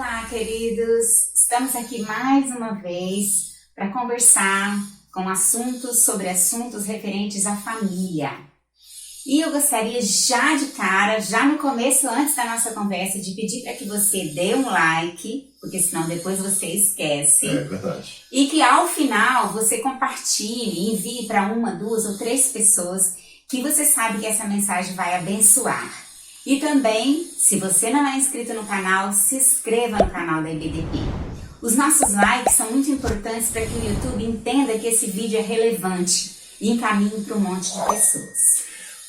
Olá, queridos! Estamos aqui mais uma vez para conversar sobre assuntos referentes à família. E eu gostaria já de cara, já no começo, antes da nossa conversa, de pedir para que você dê um like, porque senão depois você esquece. É verdade. E que ao final você compartilhe, envie para uma, duas ou três pessoas que você sabe que essa mensagem vai abençoar. E também, se você não é inscrito no canal, se inscreva no canal da IBDP. Os nossos likes são muito importantes para que o YouTube entenda que esse vídeo é relevante e encaminhe para um monte de pessoas.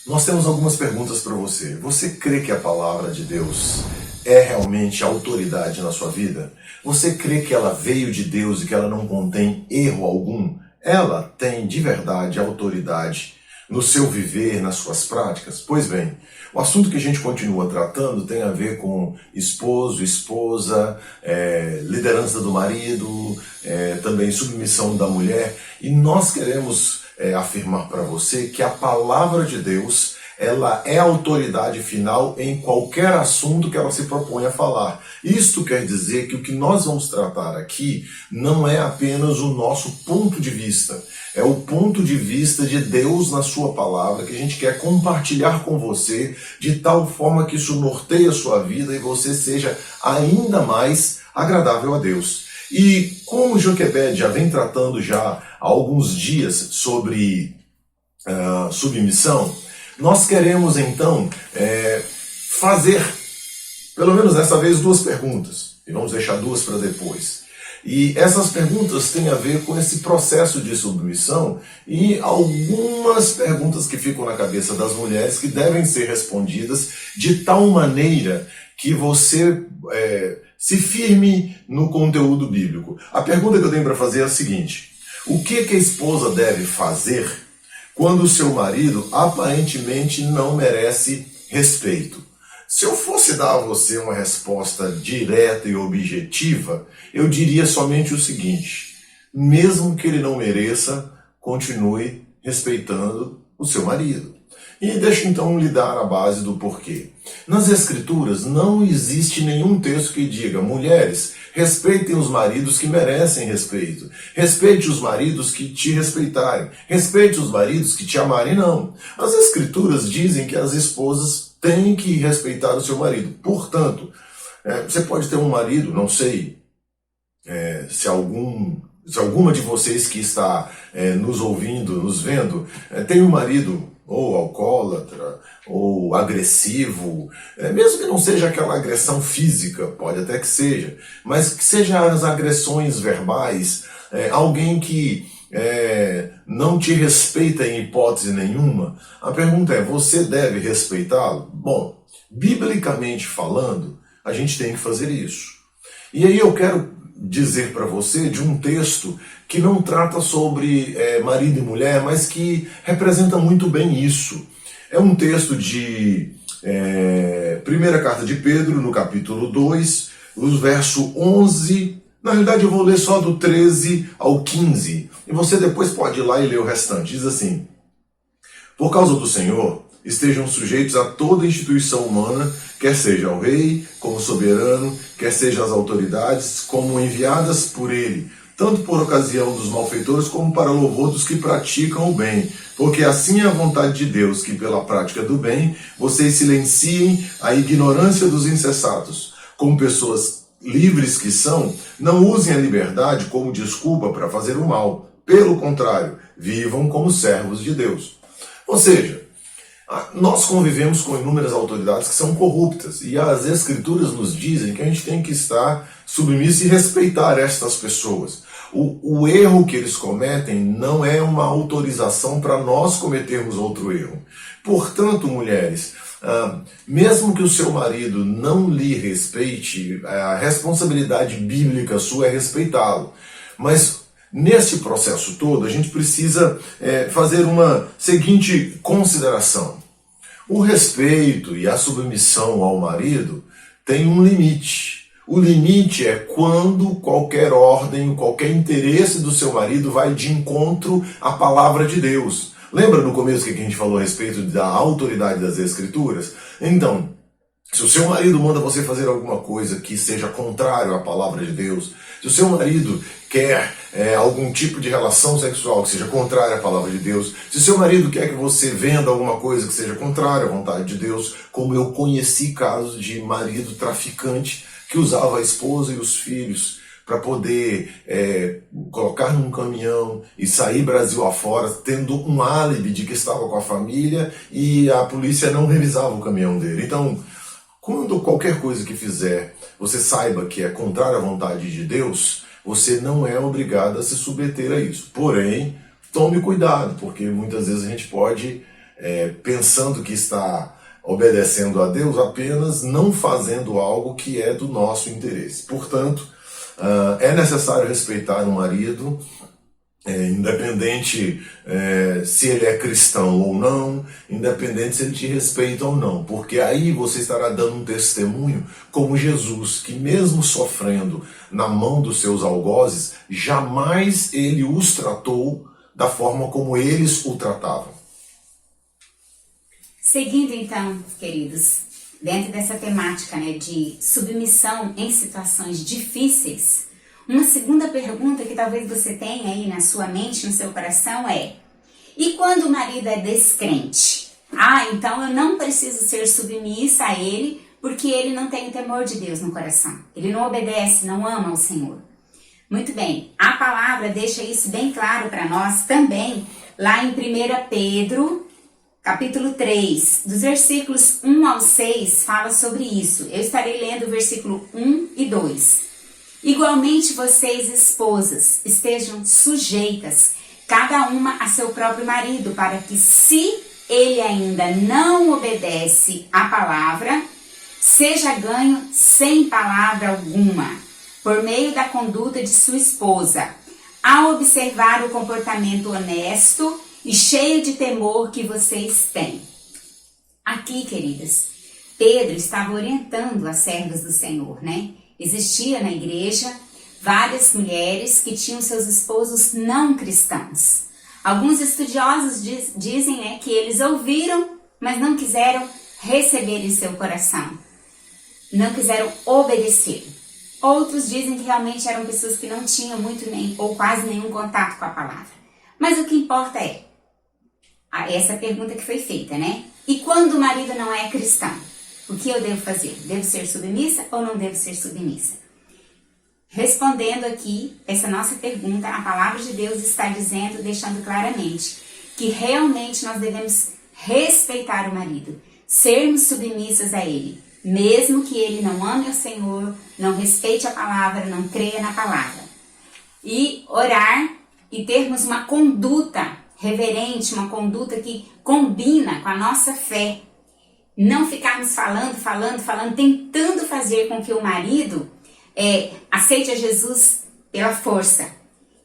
Nós temos algumas perguntas para você. Você crê que a palavra de Deus é realmente autoridade na sua vida? Você crê que ela veio de Deus e que ela não contém erro algum? Ela tem de verdade autoridade no seu viver, nas suas práticas? Pois bem, o assunto que a gente continua tratando tem a ver com esposo, esposa, liderança do marido, também submissão da mulher. E nós queremos afirmar para você que a palavra de Deus, ela é autoridade final em qualquer assunto que ela se propõe a falar. Isto quer dizer que o que nós vamos tratar aqui não é apenas o nosso ponto de vista, é o ponto de vista de Deus na sua palavra que a gente quer compartilhar com você de tal forma que isso norteie a sua vida e você seja ainda mais agradável a Deus. E como o Joquebed já vem tratando já há alguns dias sobre submissão, nós queremos então fazer, pelo menos dessa vez, duas perguntas. E vamos deixar duas para depois. E essas perguntas têm a ver com esse processo de submissão e algumas perguntas que ficam na cabeça das mulheres que devem ser respondidas de tal maneira que você se firme no conteúdo bíblico. A pergunta que eu tenho para fazer é a seguinte: o que a esposa deve fazer quando o seu marido aparentemente não merece respeito? Se eu fosse dar a você uma resposta direta e objetiva, eu diria somente o seguinte: mesmo que ele não mereça, continue respeitando o seu marido. E deixa então lhe dar a base do porquê. Nas Escrituras não existe nenhum texto que diga: mulheres, respeitem os maridos que merecem respeito. Respeite os maridos que te respeitarem. Respeite os maridos que te amarem. Não. As Escrituras dizem que as esposas têm que respeitar o seu marido. Portanto, você pode ter um marido, não sei se alguma de vocês que está nos ouvindo, nos vendo, tem um marido ou alcoólatra, ou agressivo, mesmo que não seja aquela agressão física, pode até que seja, mas que seja as agressões verbais, alguém que não te respeita em hipótese nenhuma. A pergunta é: você deve respeitá-lo? Bom, biblicamente falando, a gente tem que fazer isso. E aí eu quero dizer para você de um texto que não trata sobre marido e mulher, mas que representa muito bem isso. É um texto de primeira carta de Pedro, no capítulo 2, os verso 11. Na realidade eu vou ler só do 13 ao 15, e você depois pode ir lá e ler o restante. Diz assim: por causa do Senhor, estejam sujeitos a toda instituição humana, quer seja ao rei como soberano, quer seja as autoridades como enviadas por ele, tanto por ocasião dos malfeitores como para louvor dos que praticam o bem, porque assim é a vontade de Deus, que pela prática do bem vocês silenciem a ignorância dos insensatos. Como pessoas livres que são, não usem a liberdade como desculpa para fazer o mal. Pelo contrário, vivam como servos de Deus. Ou seja, nós convivemos com inúmeras autoridades que são corruptas, e as Escrituras nos dizem que a gente tem que estar submisso e respeitar estas pessoas. O erro que eles cometem não é uma autorização para nós cometermos outro erro. Portanto, mulheres, mesmo que o seu marido não lhe respeite, a responsabilidade bíblica sua é respeitá-lo. Mas nesse processo todo, a gente precisa fazer uma seguinte consideração. O respeito e a submissão ao marido tem um limite. O limite é quando qualquer ordem, qualquer interesse do seu marido vai de encontro à palavra de Deus. Lembra no começo que a gente falou a respeito da autoridade das Escrituras? Então, Se o seu marido manda você fazer alguma coisa que seja contrário à palavra de Deus, se o seu marido quer algum tipo de relação sexual que seja contrária à palavra de Deus, se o seu marido quer que você venda alguma coisa que seja contrária à vontade de Deus, como eu conheci casos de marido traficante que usava a esposa e os filhos para poder colocar num caminhão e sair Brasil afora, tendo um álibi de que estava com a família e a polícia não revisava o caminhão dele. Então, quando qualquer coisa que fizer, você saiba que é contrário à vontade de Deus, você não é obrigado a se submeter a isso. Porém, tome cuidado, porque muitas vezes a gente pode, pensando que está obedecendo a Deus, apenas não fazendo algo que é do nosso interesse. Portanto, é necessário respeitar o marido, independente se ele é cristão ou não, independente se ele te respeita ou não, porque aí você estará dando um testemunho como Jesus, que mesmo sofrendo na mão dos seus algozes, jamais ele os tratou da forma como eles o tratavam. Seguindo então, queridos, dentro dessa temática, né, de submissão em situações difíceis, uma segunda pergunta que talvez você tenha aí na sua mente, no seu coração é: e quando o marido é descrente? Então eu não preciso ser submissa a ele porque ele não tem o temor de Deus no coração. Ele não obedece, não ama o Senhor. Muito bem, a palavra deixa isso bem claro para nós também, lá em 1 Pedro, capítulo 3, dos versículos 1 ao 6, fala sobre isso. Eu estarei lendo o versículo 1 e 2. Igualmente vocês, esposas, estejam sujeitas, cada uma a seu próprio marido, para que, se ele ainda não obedece à palavra, seja ganho sem palavra alguma, por meio da conduta de sua esposa, ao observar o comportamento honesto e cheio de temor que vocês têm. Aqui, queridas, Pedro estava orientando as servas do Senhor, né? Existia na igreja várias mulheres que tinham seus esposos não cristãos. Alguns estudiosos dizem, né, que eles ouviram, mas não quiseram receber em seu coração. Não quiseram obedecer. Outros dizem que realmente eram pessoas que não tinham muito nem ou quase nenhum contato com a palavra. Mas o que importa é essa pergunta que foi feita, né? E quando o marido não é cristão? O que eu devo fazer? Devo ser submissa ou não devo ser submissa? Respondendo aqui essa nossa pergunta, a palavra de Deus está dizendo, deixando claramente, que realmente nós devemos respeitar o marido, sermos submissas a ele, mesmo que ele não ame o Senhor, não respeite a palavra, não creia na palavra. E orar e termos uma conduta reverente, uma conduta que combina com a nossa fé. Não ficarmos falando, tentando fazer com que o marido aceite a Jesus pela força.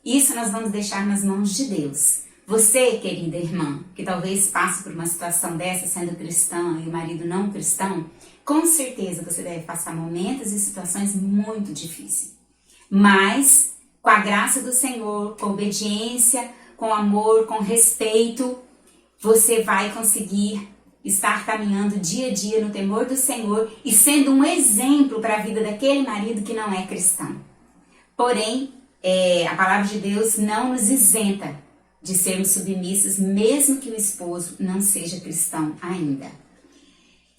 Isso nós vamos deixar nas mãos de Deus. Você, querida irmã, que talvez passe por uma situação dessa, sendo cristã e o marido não cristão, com certeza você deve passar momentos e situações muito difíceis. Mas, com a graça do Senhor, com obediência, com amor, com respeito, você vai conseguir estar caminhando dia a dia no temor do Senhor e sendo um exemplo para a vida daquele marido que não é cristão. Porém, a palavra de Deus não nos isenta de sermos submissos, mesmo que o esposo não seja cristão ainda.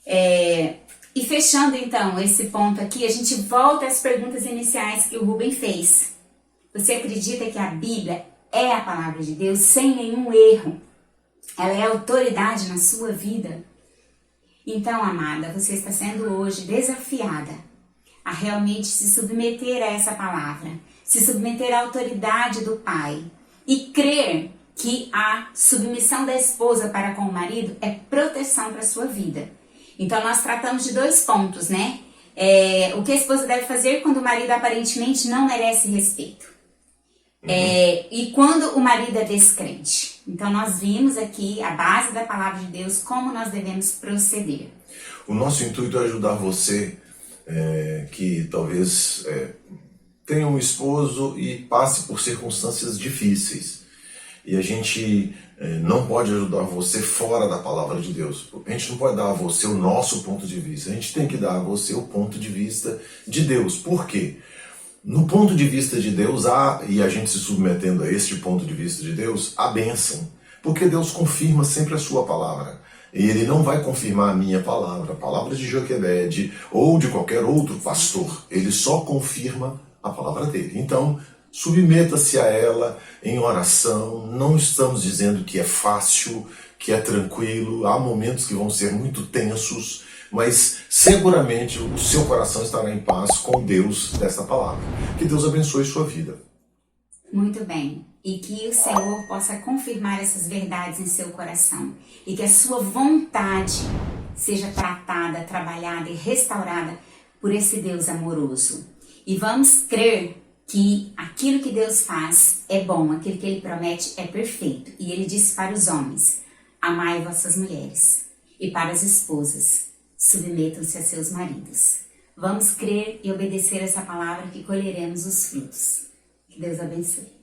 E fechando então esse ponto aqui, a gente volta às perguntas iniciais que o Rubem fez. Você acredita que a Bíblia é a palavra de Deus sem nenhum erro? Ela é autoridade na sua vida? Então, amada, você está sendo hoje desafiada a realmente se submeter a essa palavra, se submeter à autoridade do Pai e crer que a submissão da esposa para com o marido é proteção para a sua vida. Então, nós tratamos de 2 pontos, né? O que a esposa deve fazer quando o marido aparentemente não merece respeito. E quando o marido é descrente. Então nós vimos aqui a base da palavra de Deus, como nós devemos proceder. O nosso intuito é ajudar você que talvez tenha um esposo e passe por circunstâncias difíceis. E a gente não pode ajudar você fora da palavra de Deus. A gente não pode dar a você o nosso ponto de vista. A gente tem que dar a você o ponto de vista de Deus. Por quê? No ponto de vista de Deus, e a gente se submetendo a este ponto de vista de Deus, há bênção. Porque Deus confirma sempre a sua palavra. E Ele não vai confirmar a minha palavra, a palavra de Joquebed ou de qualquer outro pastor. Ele só confirma a palavra dele. Então, submeta-se a ela em oração. Não estamos dizendo que é fácil, que é tranquilo. Há momentos que vão ser muito tensos, mas seguramente o seu coração estará em paz com Deus desta palavra. Que Deus abençoe sua vida. Muito bem. E que o Senhor possa confirmar essas verdades em seu coração. E que a sua vontade seja tratada, trabalhada e restaurada por esse Deus amoroso. E vamos crer que aquilo que Deus faz é bom, aquilo que Ele promete é perfeito. E Ele disse para os homens: amai vossas mulheres. E para as esposas, submetam-se a seus maridos. Vamos crer e obedecer essa palavra que colheremos os frutos. Que Deus abençoe.